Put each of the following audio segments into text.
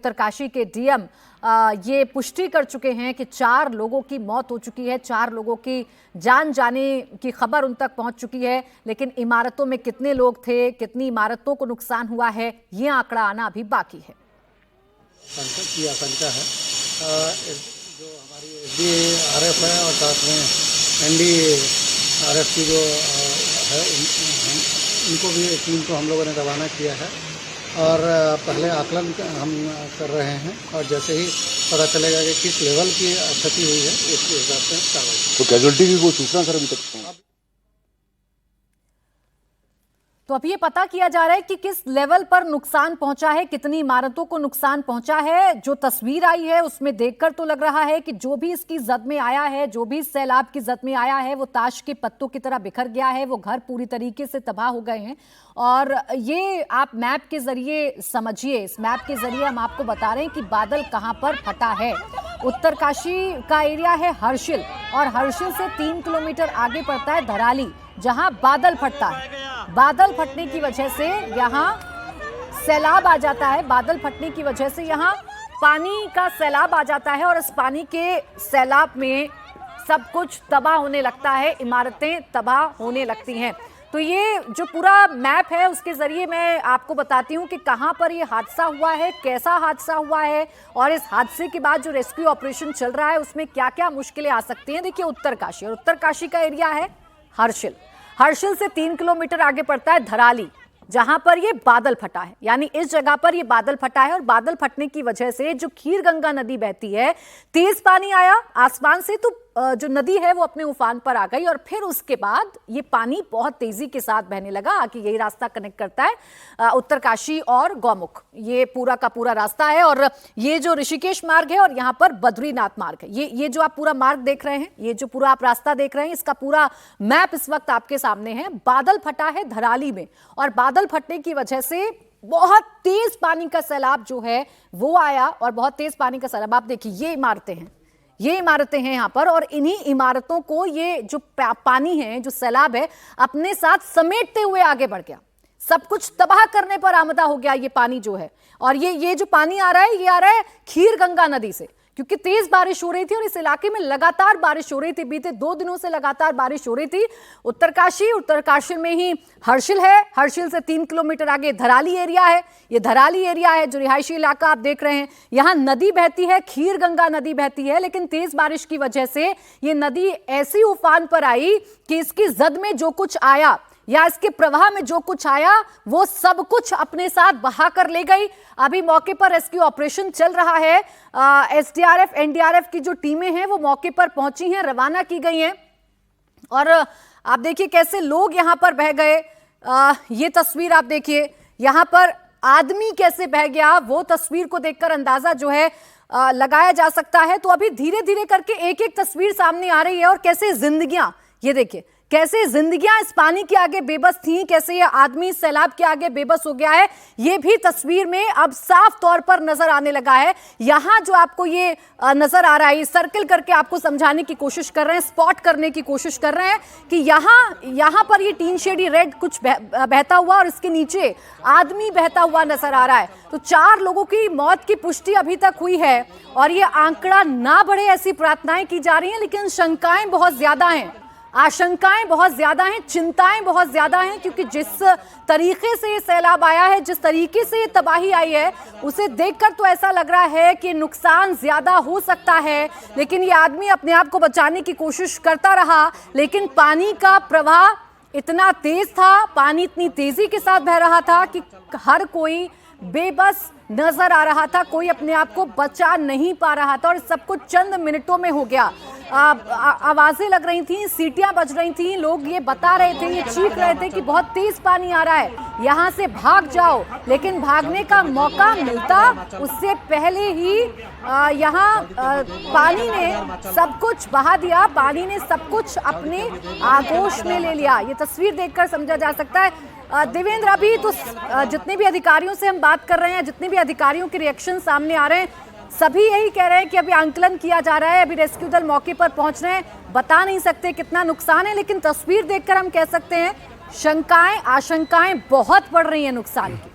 उत्तरकाशी के डीएम ये पुष्टि कर चुके हैं कि 4 लोगों की मौत हो चुकी है, 4 लोगों की जान जाने की खबर उन तक पहुंच चुकी है। लेकिन इमारतों में कितने लोग थे, कितनी इमारतों को नुकसान हुआ है, ये आंकड़ा आना अभी बाकी है। की आशंका है जो हमारी एसडीआरएफ है और साथ में एनडीआरएफ की जो है उनको भी टीम को हम लोगों ने रवाना किया है और पहले आकलन हम कर रहे हैं और जैसे ही पता चलेगा कि किस लेवल की क्षति हुई है उसके हिसाब से कार्रवाई। तो कैजुअल्टी की कोई सूचना सर अभी तक? तो अब ये पता किया जा रहा है कि किस लेवल पर नुकसान पहुंचा है, कितनी इमारतों को नुकसान पहुंचा है। जो तस्वीर आई है उसमें देखकर तो लग रहा है कि जो भी इसकी जद में आया है, जो भी सैलाब की जद में आया है, वो ताश के पत्तों की तरह बिखर गया है। वो घर पूरी तरीके से तबाह हो गए हैं और ये आप मैप के जरिए समझिए। इस मैप के जरिए हम आपको बता रहे हैं कि बादल कहां पर फटा है। उत्तरकाशी का एरिया है हर्षिल और हर्षिल से 3 किलोमीटर आगे पड़ता है धराली, जहां बादल फटता है। बादल फटने की वजह से यहां सैलाब आ जाता है। बादल फटने की वजह से यहां पानी का सैलाब आ जाता है और इस पानी के सैलाब में सब कुछ तबाह होने लगता है, इमारतें तबाह होने लगती हैं। तो ये जो पूरा मैप है उसके जरिए मैं आपको बताती हूँ कि कहां पर ये हादसा हुआ है, कैसा हादसा हुआ है और इस हादसे के बाद जो रेस्क्यू ऑपरेशन चल रहा है उसमें क्या क्या मुश्किलें आ सकती हैं। देखिए उत्तरकाशी, और उत्तरकाशी का एरिया है हर्षिल। हर्षिल से 3 किलोमीटर आगे पड़ता है धराली, जहां पर ये बादल फटा है। यानी इस जगह पर ये बादल फटा है और बादल फटने की वजह से जो खीरगंगा नदी बहती है, तेज पानी आया आसमान से, तो जो नदी है वो अपने उफान पर आ गई और फिर उसके बाद ये पानी बहुत तेजी के साथ बहने लगा कि यही रास्ता कनेक्ट करता है उत्तरकाशी और गौमुख। ये पूरा का पूरा रास्ता है और ये जो ऋषिकेश मार्ग है और यहाँ पर बद्रीनाथ मार्ग है, ये जो आप पूरा मार्ग देख रहे हैं, ये जो पूरा आप रास्ता देख रहे हैं, इसका पूरा मैप इस वक्त आपके सामने है। बादल फटा है धराली में और बादल फटने की वजह से बहुत तेज पानी का सैलाब जो है वो आया और बहुत तेज पानी का सैलाब। आप देखिए ये इमारतें हैं, ये इमारतें हैं यहाँ पर और इन्हीं इमारतों को ये जो पानी है, जो सैलाब है, अपने साथ समेटते हुए आगे बढ़ गया। सब कुछ तबाह करने पर आमदा हो गया ये पानी जो है। और ये जो पानी आ रहा है, ये आ रहा है खीरगंगा नदी से, क्योंकि तेज बारिश हो रही थी और इस इलाके में लगातार बारिश हो रही थी। बीते 2 दिनों से लगातार बारिश हो रही थी। उत्तरकाशी में ही हर्षिल है, हर्षिल से 3 किलोमीटर आगे धराली एरिया है। ये धराली एरिया है जो रिहायशी इलाका आप देख रहे हैं। यहाँ नदी बहती है, खीरगंगा नदी बहती है, लेकिन तेज बारिश की वजह से ये नदी ऐसी उफान पर आई कि इसकी जद में जो कुछ आया या इसके प्रवाह में जो कुछ आया वो सब कुछ अपने साथ बहा कर ले गई। अभी मौके पर रेस्क्यू ऑपरेशन चल रहा है। एसडीआरएफ, एनडीआरएफ की जो टीमें हैं वो मौके पर पहुंची हैं, रवाना की गई हैं और आप देखिए कैसे लोग यहां पर बह गए। ये तस्वीर आप देखिए, यहां पर आदमी कैसे बह गया, वो तस्वीर को देखकर अंदाजा जो है लगाया जा सकता है। तो अभी धीरे धीरे करके एक एक तस्वीर सामने आ रही है और कैसे जिंदगियां, ये देखिए कैसे जिंदगियां इस पानी के आगे बेबस थी, कैसे ये आदमी सैलाब के आगे बेबस हो गया है, ये भी तस्वीर में अब साफ तौर पर नजर आने लगा है। यहां जो आपको ये नजर आ रहा है, सर्कल करके आपको समझाने की कोशिश कर रहे हैं, स्पॉट करने की कोशिश कर रहे हैं कि यहां पर ये टीन शेडी रेड कुछ बहता हुआ और इसके नीचे आदमी बहता हुआ नजर आ रहा है। तो 4 लोगों की मौत की पुष्टि अभी तक हुई है और ये आंकड़ा ना बढ़े ऐसी प्रार्थनाएं की जा रही हैं, लेकिन शंकाएं बहुत ज्यादा हैं, आशंकाएं बहुत ज्यादा हैं, चिंताएं बहुत ज्यादा हैं, क्योंकि जिस तरीके से ये सैलाब आया है, जिस तरीके से ये तबाही आई है, उसे देखकर तो ऐसा लग रहा है कि नुकसान ज्यादा हो सकता है। लेकिन ये आदमी अपने आप को बचाने की कोशिश करता रहा, लेकिन पानी का प्रवाह इतना तेज था, पानी इतनी तेजी के साथ बह रहा था कि हर कोई बेबस नजर आ रहा था, कोई अपने आप को बचा नहीं पा रहा था और सब कुछ चंद मिनटों में हो गया। आवाजें लग रही थी, सीटियां बज रही थी, लोग ये बता रहे थे, ये चीख रहे थे कि बहुत तेज पानी आ रहा है, यहाँ से भाग जाओ। लेकिन भागने का मौका मिलता उससे पहले ही यहाँ पानी ने सब कुछ बहा दिया, पानी ने सब कुछ अपने आगोश में ले लिया। ये तस्वीर देखकर समझा जा सकता है। देवेंद्र, अभी तो जितने भी अधिकारियों से हम बात कर रहे हैं, जितने भी अधिकारियों के रिएक्शन सामने आ रहे हैं, सभी यही कह रहे हैं कि अभी आंकलन किया जा रहा है, अभी रेस्क्यू दल मौके पर पहुंच रहे हैं, बता नहीं सकते कितना नुकसान है, लेकिन तस्वीर देखकर हम कह सकते हैं शंकाएं, आशंकाएं बहुत बढ़ रही हैं नुकसान की।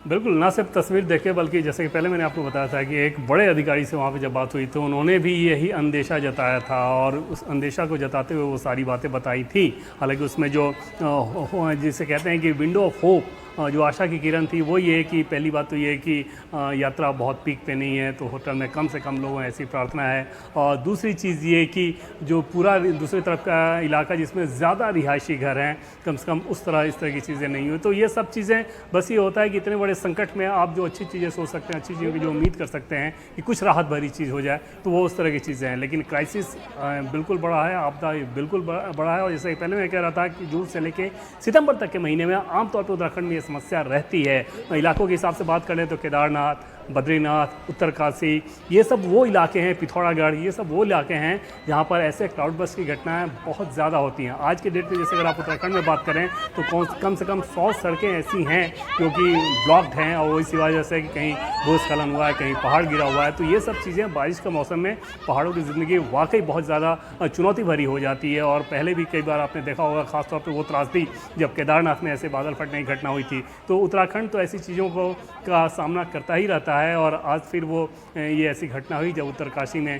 बिल्कुल, ना सिर्फ तस्वीर देखे बल्कि जैसे कि पहले मैंने आपको बताया था कि एक बड़े अधिकारी से वहाँ पे जब बात हुई तो उन्होंने भी यही अंदेशा जताया था और उस अंदेशा को जताते हुए वो सारी बातें बताई थी। हालांकि उसमें जो जिसे कहते हैं कि विंडो ऑफ होप, जो आशा की किरण थी, वो ये कि पहली बात तो ये है कि यात्रा बहुत पीक पे नहीं है तो होटल में कम से कम लोगों ऐसी प्रार्थना है। और दूसरी चीज़ ये कि जो पूरा दूसरी तरफ का इलाका जिसमें ज़्यादा रिहायशी घर हैं, कम से कम इस तरह की चीज़ें नहीं हुई। तो ये सब चीज़ें बस ये होता है कि इतने बड़े संकट में आप जो अच्छी चीज़ें सोच सकते हैं, अच्छी चीज़ों की जो उम्मीद कर सकते हैं कि कुछ राहत भरी चीज़ हो जाए, तो वो उस तरह की चीज़ें हैं। लेकिन क्राइसिस बिल्कुल बड़ा है, आपदा बिल्कुल बड़ा है। और जैसे पहले मैं कह रहा था कि जून से लेकर सितंबर तक के महीने में आमतौर पर उत्तराखंड में ये समस्या रहती है। इलाकों के हिसाब से बात करें तो केदारनाथ, बद्रीनाथ, उत्तरकाशी, ये सब वो इलाके हैं, पिथौरागढ़, ये सब वो इलाके हैं जहाँ पर ऐसे क्लाउड बर्स्ट की घटनाएं बहुत ज़्यादा होती हैं। आज के डेट में जैसे अगर आप उत्तराखंड में बात करें तो कम से कम 100 सड़कें ऐसी हैं जो कि ब्लॉक्ड हैं और वो इसी वजह से कि कहीं भूस्खलन हुआ है, कहीं पहाड़ गिरा हुआ है। तो ये सब चीज़ें बारिश के मौसम में पहाड़ों की ज़िंदगी वाकई बहुत ज़्यादा चुनौती भरी हो जाती है। और पहले भी कई बार आपने देखा होगा, ख़ासतौर पर वो त्रासदी जब केदारनाथ में ऐसे बादल फटने की घटना हुई थी। तो उत्तराखंड तो ऐसी चीज़ों का सामना करता ही रहता है। और आज फिर वो ये ऐसी घटना हुई जब उत्तरकाशी में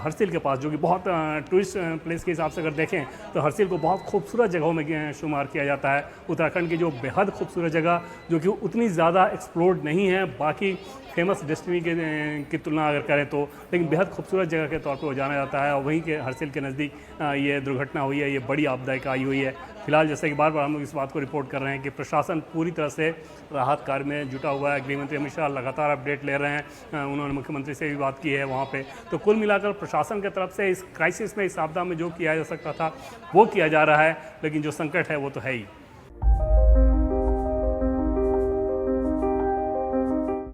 हरसिल के पास, जो कि बहुत टूरिस्ट प्लेस के हिसाब से अगर देखें तो हरसिल को बहुत खूबसूरत जगहों में शुमार किया जाता है। उत्तराखंड की जो बेहद खूबसूरत जगह जो कि उतनी ज़्यादा एक्सप्लोर्ड नहीं है बाकी फेमस डेस्टिनी की तुलना अगर करें तो, लेकिन बेहद खूबसूरत जगह के तौर पर वो जाना जाता है। और वहीं के हरसिल के नज़दीक ये दुर्घटना हुई है, ये बड़ी आपदायिक आई हुई है। फिलहाल जैसे कि बार बार हम लोग इस बात को रिपोर्ट कर रहे हैं कि प्रशासन पूरी तरह से राहत कार्य में जुटा हुआ है। गृहमंत्री अमित शाह लगातार अपडेट ले रहे हैं, उन्होंने मुख्यमंत्री से भी बात की है वहाँ पे। तो कुल मिलाकर प्रशासन की तरफ से इस क्राइसिस में, इस आपदा में जो किया जा सकता था वो किया जा रहा है, लेकिन जो संकट है वो तो है ही।